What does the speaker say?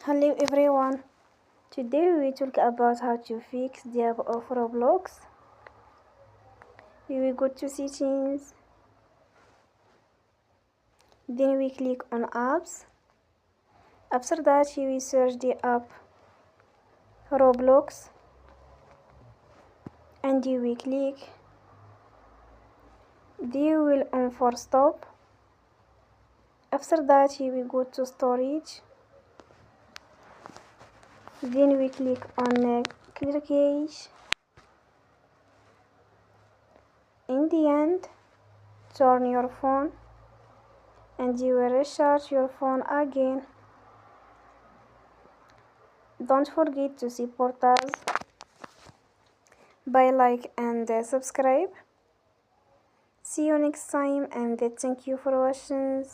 Hello everyone, today we will talk about how to fix the app of Roblox. We will go to settings, then we click on apps. After that we will search the app Roblox and you will click. Then you will on for stop. After that you will go to storage. Then we click on clear cache. In the end, turn your phone and you will recharge your phone again. Don't forget to support us by like and subscribe. See you next time and thank you for watching.